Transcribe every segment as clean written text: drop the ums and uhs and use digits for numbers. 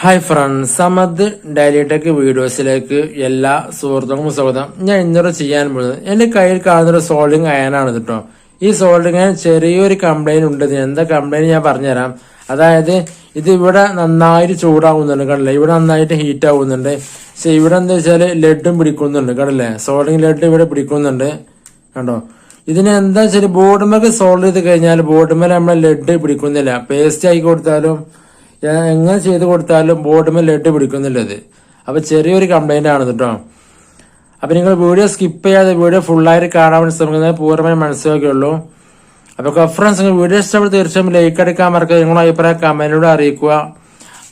Hi friends, Samad daily tech വീഡിയോസിലേക്ക് എല്ലാ സുഹൃത്തുക്കൾക്കും സ്വാഗതം. ഞാൻ ഇന്നലെ ചെയ്യാൻ പോകുന്നത് എന്റെ കയ്യിൽ കാണുന്നൊരു സോൾഡിങ് അയനാണ് കേട്ടോ. ഈ സോൾഡിങ് അയൻ ചെറിയൊരു കംപ്ലൈന്റ് ഉണ്ട്. എന്താ കംപ്ലൈന്റ് ഞാൻ പറഞ്ഞുതരാം. അതായത് ഇത് ഇവിടെ നന്നായിട്ട് ചൂടാവുന്നുണ്ട്, കണ്ടില്ലേ? ഇവിടെ നന്നായിട്ട് ഹീറ്റ് ആവുന്നുണ്ട്. പക്ഷെ ഇവിടെ എന്താ വെച്ചാല് ലെഡും പിടിക്കുന്നുണ്ട്, കണ്ടില്ലേ? സോൾഡിങ് ലെഡ് ഇവിടെ പിടിക്കുന്നുണ്ട്, കണ്ടോ? ഇതിന് എന്താ വെച്ചാൽ ബോർഡുമൊക്കെ സോൾഡ് ചെയ്ത് കഴിഞ്ഞാൽ ബോർഡുമേൽ നമ്മളെ ലെഡ് പിടിക്കുന്നില്ല. പേസ്റ്റ് ആക്കി കൊടുത്താലും എങ്ങനെ ചെയ്ത് കൊടുത്താലും ബോർഡുമേൽ ലെഡ് പിടിക്കുന്നില്ല ഇത്. അപ്പൊ ചെറിയൊരു കംപ്ലൈന്റ് ആണ് കേട്ടോ. അപ്പൊ നിങ്ങൾ വീഡിയോ സ്കിപ്പ് ചെയ്യാതെ വീഡിയോ ഫുള്ളായിട്ട് കാണാൻ വേണ്ടി ശ്രമിക്കുന്നത് പൂർണ്ണമായും മനസ്സിലാക്കിയുള്ളൂ. അപ്പൊ ഫ്രണ്ട്സ്, വീഡിയോ ഇഷ്ടപ്പെട്ട് തീർച്ചയായും ലൈക്ക് അടിക്കാൻ മറക്കുക. നിങ്ങളുടെ അഭിപ്രായം കമന്റിലൂടെ അറിയിക്കുക.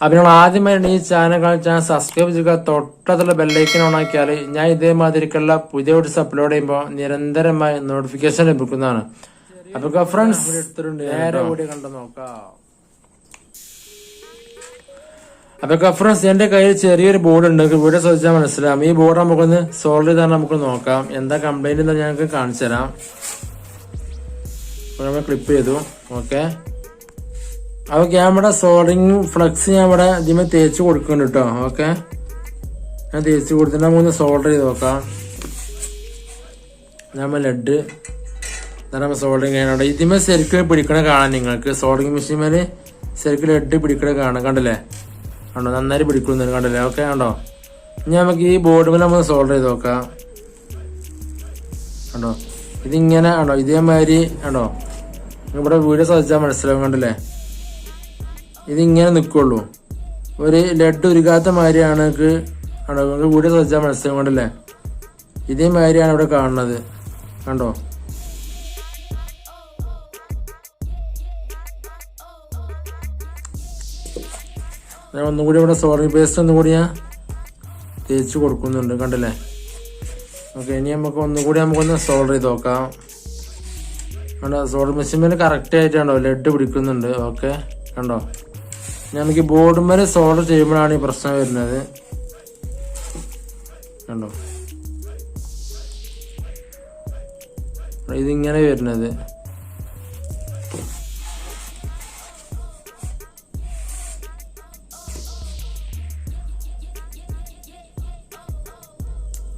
അപ്പൊ നിങ്ങൾ ആദ്യമായിട്ട് ഈ ചാനൽ സബ്സ്ക്രൈബ് ചെയ്യുക. തൊട്ടത്തുള്ള ബെല്ലൈക്കൻ ഓൺ ആക്കിയാൽ ഞാൻ ഇതേമാതിരിക്കുള്ള പുതിയ വീഡിയോസ് അപ്ലോഡ് ചെയ്യുമ്പോൾ നിരന്തരമായി നോട്ടിഫിക്കേഷൻ ലഭിക്കുന്നതാണ്. അപ്പൊ ഫ്രണ്ട്സ്, നേരെ വീഡിയോ കണ്ടു നോക്കാം. അപ്പൊ ഫ്രണ്ട്സ്, എന്റെ കയ്യിൽ ചെറിയൊരു ബോർഡ് ഉണ്ട്. വീഡിയോ ശ്രദ്ധിച്ചാൽ മനസ്സിലാവും. ഈ ബോർഡ് നമുക്കൊന്ന് സോൾവ് ചെയ്താൽ നമുക്ക് നോക്കാം. എന്താ കംപ്ലൈന്റ് എന്ന് ഞങ്ങൾക്ക് കാണിച്ചു തരാം. നമ്മൾ ക്ലിപ്പ് ചെയ്തു. ഓക്കെ, അപ്പൊ നമ്മുടെ സോൾഡിങ് ഫ്ലക്സ് ഞാൻ ഇവിടെ ഇതിമേ തേച്ച് കൊടുക്കുന്നുണ്ട് കേട്ടോ. ഓക്കെ, ഞാൻ തേച്ച് കൊടുത്തിട്ട് നമുക്കൊന്ന് സോൾഡർ ചെയ്ത് നോക്കാം. നമ്മൾ ലെഡ് നമ്മൾ സോൾഡിങ് ചെയ്യാനുണ്ട്. ഇതിമേ ശരിക്കും പിടിക്കണ കാണാം നിങ്ങൾക്ക്. സോൾഡിങ് മെഷീൻ മേല് ശരിക്കും ലെഡ് പിടിക്കണ കാണാം, കണ്ടില്ലേ? കണ്ടോ, നന്നായി പിടിക്കുന്നുണ്ട്, കണ്ടില്ലേ? ഓക്കെ, കണ്ടോ? ഇനി നമുക്ക് ഈ ബോർഡ് മേലെ നമ്മൾ സോൾഡർ ചെയ്ത് നോക്കാം. കണ്ടോ, ഇതിങ്ങനെ കണ്ടോ, ഇതേമാതിരി കണ്ടോ? ഇവിടെ വീഡിയോ ശ്രദ്ധിച്ചാൽ മനസ്സിലാവും, കണ്ടില്ലേ? ഇതിങ്ങനെ നിൽക്കുള്ളൂ. ഒരു ലെഡ് ഉരുകാത്ത മാതിരിയാണ് കണ്ടോ? നിങ്ങൾക്ക് വീഡിയോ ശ്രദ്ധിച്ചാൽ മനസ്സിലാവും, കണ്ടില്ലേ? ഇതേമാതിരിയാണ് ഇവിടെ കാണുന്നത്, കണ്ടോ? ഞാൻ ഒന്നുകൂടി ഇവിടെ സോൾഡറിങ് പേസ്റ്റ് ഒന്നുകൂടി ഞാൻ തേച്ച് കൊടുക്കുന്നുണ്ട്, കണ്ടില്ലേ? ഓക്കെ, ഇനി നമുക്ക് ഒന്നുകൂടി നമുക്കൊന്ന് സോൾഡർ ചെയ്ത് നോക്കാം. കണ്ടോ, സോൾഡർ മെഷീൻ കറക്റ്റ് ആയിട്ടാണോ ലെഡ് പിടിക്കുന്നുണ്ട്. ഓക്കെ, കണ്ടോ? നമുക്ക് ബോർഡ് മേലെ സോൾഡർ ചെയ്യുമ്പോഴാണ് ഈ പ്രശ്നം വരുന്നത്, കണ്ടോ? ഇതിങ്ങനെ വരുന്നത്.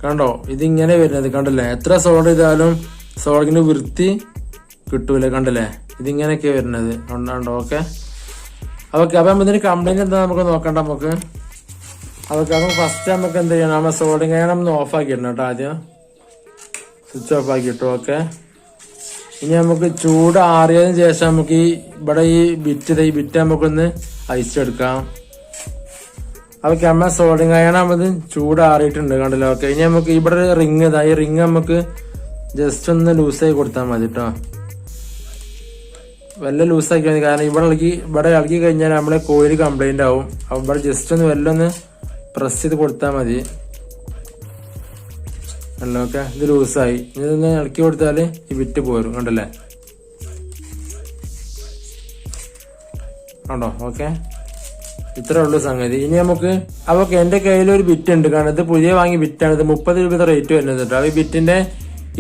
കണ്ടോ, ഇതിങ്ങനെ വരുന്നത്, കണ്ടില്ലേ? എത്ര സോൾഡർ ചെയ്താലും സോൾഡിങ്ങിന് വൃത്തി കിട്ടൂല, കണ്ടില്ലേ? ഇതിങ്ങനെയൊക്കെ വരുന്നത്, കണ്ടോ? ഓക്കെ, അതൊക്കെ അപ്പം ഇതിന് കംപ്ലൈന്റ് എന്താ നമുക്ക് നോക്കണ്ട. നമുക്ക് അതൊക്കെ അപ്പം ഫസ്റ്റ് നമുക്ക് എന്ത് ചെയ്യണം, നമ്മൾ സോൾഡിങ് ചെയ്യാൻ നമ്മൾ ഓഫ് ആക്കിയിടണം കേട്ടോ. ആദ്യം സ്വിച്ച് ഓഫ് ആക്കിയിട്ടു. ഓക്കെ, ഇനി നമുക്ക് ചൂട് ആറിയതിനു ശേഷം നമുക്ക് ഇവിടെ ഈ ബിറ്റ് നമുക്കൊന്ന് അയച്ചെടുക്കാം. അതൊക്കെ അമ്മ സോൾഡിങ് ആയാൽ ചൂട് ആറിയിട്ടുണ്ട്, കണ്ടല്ലോ? ഓക്കെ, ഇനി നമുക്ക് ഇവിടെ റിങ് ഈ റിങ് നമുക്ക് ജസ്റ്റ് ഒന്ന് ലൂസായി കൊടുത്താൽ മതി കേട്ടോ. വല്ല ലൂസാക്കി മതി, കാരണം ഇവിടെ ഇളകി കഴിഞ്ഞാൽ നമ്മളെ കോയിൽ കംപ്ലൈന്റ് ആവും. അപ്പൊ ഇവിടെ ജസ്റ്റ് ഒന്ന് വല്ലൊന്ന് പ്രസ് ചെയ്ത് കൊടുത്താൽ മതി, കണ്ടല്ലോ? ഓക്കെ, ഇത് ലൂസായി. ഇതൊന്ന് ഇളക്കി കൊടുത്താല് ഈ ബിറ്റ് പോരും, കണ്ടല്ലേ? കണ്ടോ? ഓക്കെ, ഇത്രേ ഉള്ളൂ സംഗതി. ഇനി നമുക്ക് അതൊക്കെ എന്റെ കയ്യിൽ ഒരു ബിറ്റ് ഉണ്ട്, കാരണം ഇത് പുതിയ വാങ്ങിയ ബിറ്റാണ്. ഇത് 30 രൂപ റേറ്റ് വരുന്നത് കേട്ടോ. ഈ ബിറ്റിന്റെ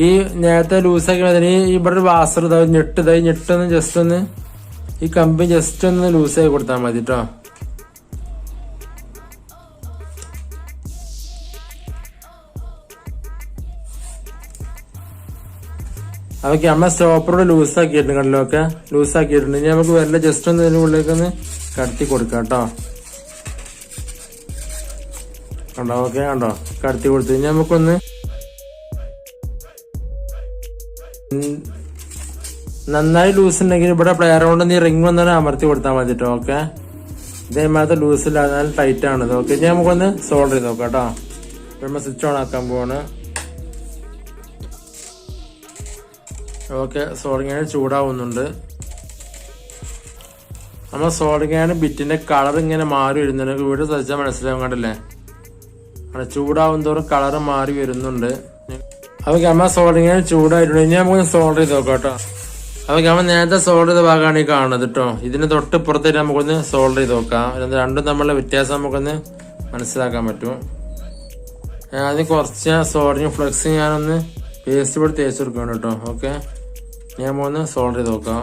ഈ നേരത്തെ ലൂസാക്കി ഇവിടെ ഒരു വാസർ ഞെട്ടൊന്ന് ജസ്റ്റ് ഒന്ന് ഈ കമ്പി ജസ്റ്റ് ഒന്ന് ലൂസാക്കി കൊടുത്താൽ മതി കേട്ടോ. അതൊക്കെ അമ്മ സ്റ്റോപ്പറോട് ലൂസാക്കിയിട്ടുണ്ട്, കണ്ടല്ലോ? ഒക്കെ ലൂസാക്കിയിട്ടുണ്ട്. ഇനി നമുക്ക് വല്ല ജസ്റ്റ് ഒന്ന് ഇതിന്റെ ഉള്ളിലേക്കൊന്ന് കടത്തി കൊടുക്കാം കേട്ടോ. കണ്ടോ? ഓക്കെ, കണ്ടോ? കടത്തി കൊടുത്തു. ഇനി നമുക്കൊന്ന് നന്നായി ലൂസ് ഉണ്ടെങ്കിൽ ഇവിടെ പ്ലെയർ കൊണ്ട് നീ റിങ് വന്നാൽ അമർത്തി കൊടുത്താൽ മതി കേട്ടോ. ഓക്കെ, ഇതേമാതിരി ലൂസ് ഇല്ല, നല്ല ടൈറ്റ് ആണത്. ഓക്കെ, ഇനി നമുക്കൊന്ന് സോൾഡർ ചെയ്ത് നോക്കാം കേട്ടോ. നമ്മൾ സ്വിച്ച് ഓൺ ആക്കാൻ പോവാണ്. ഓക്കെ, സോൾഡിങ് ചൂടാവുന്നുണ്ട്. നമ്മൾ സോൾഡിങ് ബിറ്റിന്റെ കളർ ഇങ്ങനെ മാറി വരുന്നുണ്ട്. വീഡിയോ ശ്രദ്ധിച്ചാൽ മനസ്സിലാവും, കണ്ടില്ലേ? ചൂടാവും തോറും കളർ മാറി വരുന്നുണ്ട്. അപ്പൊ നമ്മൾ സോൾഡിങ് ചൂടായിട്ടുണ്ട്. ഇനി നമുക്ക് സോൾഡർ ചെയ്ത് നോക്കാം കേട്ടോ. അപ്പൊ നമ്മൾ നേരത്തെ സോൾഡർ ചെയ്ത ഭാഗമാണ് ഈ കാണുന്നത് കേട്ടോ. ഇതിന് തൊട്ട് പുറത്തേക്ക് നമുക്കൊന്ന് സോൾഡർ ചെയ്ത് നോക്കാം. രണ്ടും തമ്മിലുള്ള വ്യത്യാസം നമുക്കൊന്ന് മനസ്സിലാക്കാൻ പറ്റും. ആദ്യം കുറച്ച് സോൾഡറിങ് ഫ്ലക്സ് ഞാനൊന്ന് പേസ്റ്റ് ഇവിടെ തേച്ച് കൊടുക്കണം കേട്ടോ. ഓക്കെ, ഞാൻ ഒന്ന് സോൾഡർ ചെയ്ത് നോക്കാം.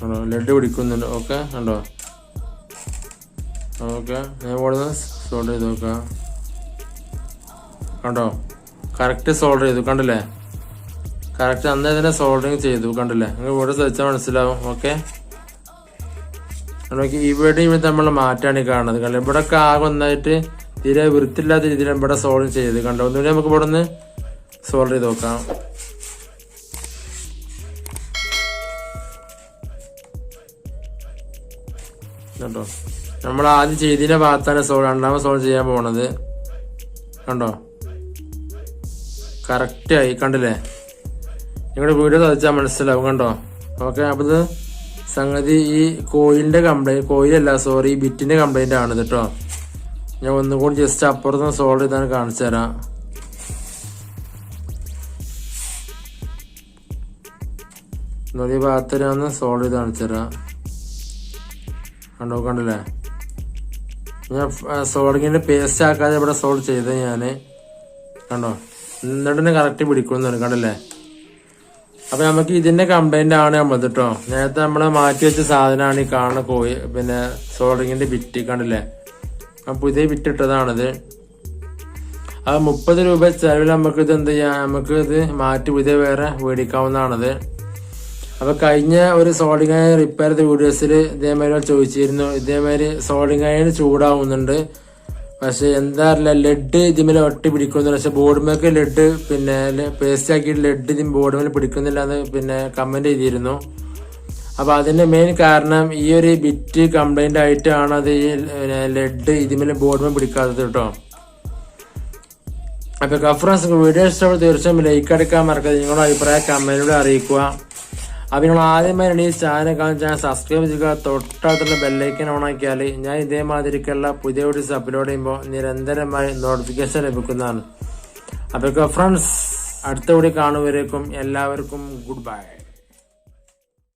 കണ്ടോ ലെഡ് പിടിക്കുന്നുണ്ട്. ഓക്കെ കണ്ടോ. ഓക്കെ ഞാൻ ഇവിടെ നിന്ന് സോൾഡർ ചെയ്ത് നോക്കാം. കണ്ടോ കറക്റ്റ് സോൾഡർ ചെയ്തു കണ്ടില്ലേ. കറക്റ്റ് അന്നേ തന്നെ സോൾഡറിങ് ചെയ്തു കണ്ടില്ലേ. നിങ്ങൾ ഇവിടെ ശ്രദ്ധിച്ചാൽ മനസ്സിലാവും. ഓക്കെ ഇവിടെ തമ്മിലുള്ള മാറ്റാണ് ഈ കാണുന്നത്. കണ്ടോ ഇവിടെ ഒക്കെ ആകെ ഒന്നായിട്ട് തീരെ വൃത്തിയില്ലാത്ത രീതിയിൽ ഇവിടെ സോൾഡർ ചെയ്ത് കണ്ടോ. ഒന്നുകൂടി നമുക്ക് ഇവിടെ നിന്ന് സോൾഡർ ചെയ്ത് നോക്കാം. കണ്ടോ നമ്മൾ ആദ്യം ചെയ്തതിന്റെ ഭാഗത്താണ് രണ്ടാമത് സോൾവ് ചെയ്യാൻ പോണത്. കണ്ടോ കറക്റ്റ് ആയി കണ്ടില്ലേ. നിങ്ങളുടെ വീഡിയോ ശ്രദ്ധിച്ചാൽ മനസ്സിലാവും. കണ്ടോ. ഓക്കെ അപ്പൊ ഇത് സംഗതി ഈ കോയിലിന്റെ കംപ്ലൈന്റ്, കോയിലല്ല സോറി ഈ ബിറ്റിന്റെ കംപ്ലൈന്റ് ആണ് കേട്ടോ. ഞാൻ ഒന്നുകൂടി ജസ്റ്റ് അപ്പുറത്ത് സോൾവ് ചെയ്താണ് കാണിച്ചു തരാം. ഈ ഭാഗത്ത് ഞാൻ സോൾവ് ചെയ്ത് കാണിച്ചു തരാം. കണ്ടോ കണ്ടില്ലേ. ഞാൻ സോൾഡിങ്ങിന്റെ പേസ്റ്റ് ആക്കാതെ ഇവിടെ സോൾവ് ചെയ്ത് ഞാന്. കണ്ടോ എന്നിട്ട് കറക്റ്റ് പിടിക്കുന്നുണ്ട് കണ്ടില്ലേ. അപ്പൊ നമുക്ക് ഇതിന്റെ കംപ്ലൈന്റ് ആണ് നമ്മളത് കേട്ടോ. നേരത്തെ നമ്മള് മാറ്റി വെച്ച സാധനമാണ് ഈ കാണുന്ന പിന്നെ സോൾഡറിങ്ങിന്റെ ബിറ്റ് കണ്ടില്ലേ. പുതിയ ബിറ്റ് ഇട്ടതാണിത്. അത് 30 രൂപ ചെലവിൽ നമുക്ക് ഇത് എന്ത് ചെയ്യാം, നമുക്ക് ഇത് മാറ്റി പുതിയ വേറെ മേടിക്കാവുന്നതാണത്. അപ്പൊ കഴിഞ്ഞ ഒരു സോൾഡിങ് അയൺ റിപ്പയർ ചെയ്ത വീഡിയോസിൽ ഇതേമാതിരി ചോദിച്ചിരുന്നു, ഇതേമാതിരി സോൾഡിങ് അയൺ ചൂടാവുന്നുണ്ട് പക്ഷെ എന്താ അറിയില്ല ലെഡ് ഇതിമേലെ ഒട്ടി പിടിക്കുന്നില്ല. പക്ഷെ ബോർഡുമേക്ക് ലെഡ് പിന്നെ പേസ്റ്റ് ആക്കിയിട്ട് ലെഡ് ഇതിന് ബോർഡുമേൽ പിടിക്കുന്നില്ല എന്ന് പിന്നെ കമന്റ് ചെയ്തിരുന്നു. അപ്പൊ അതിന്റെ മെയിൻ കാരണം ഈ ഒരു ബിറ്റ് കംപ്ലൈന്റ് ആയിട്ടാണ് അത് ഈ ലെഡ് ഇതിമേലെ ബോർഡുമേൽ പിടിക്കാത്തത് കേട്ടോ. അപ്പൊ കഫ്രൻസ് വീഡിയോ ഇഷ്ടപ്പെട്ട തീർച്ചയായും ലൈക്ക് അടിക്കാൻ മറക്കാതെ നിങ്ങളുടെ അഭിപ്രായം കമന്റിലൂടെ അറിയിക്കുക. അപ്പൊ നിങ്ങൾ ആദ്യമായി ഈ ചാനൽ കാണാൻ സബ്സ്ക്രൈബ് ചെയ്യുക. തൊട്ടടുത്തുള്ള ബെല്ലൈക്കൻ ഓൺ ആക്കിയാൽ ഞാൻ ഇതേമാതിരിക്കുള്ള പുതിയ വീഡിയോസ് അപ്ലോഡ് ചെയ്യുമ്പോൾ നിരന്തരമായി നോട്ടിഫിക്കേഷൻ ലഭിക്കുന്നതാണ്. അപ്പൊ ഫ്രണ്ട്സ് അടുത്ത വീഡിയോ കാണുവരേക്കും എല്ലാവർക്കും ഗുഡ് ബൈ.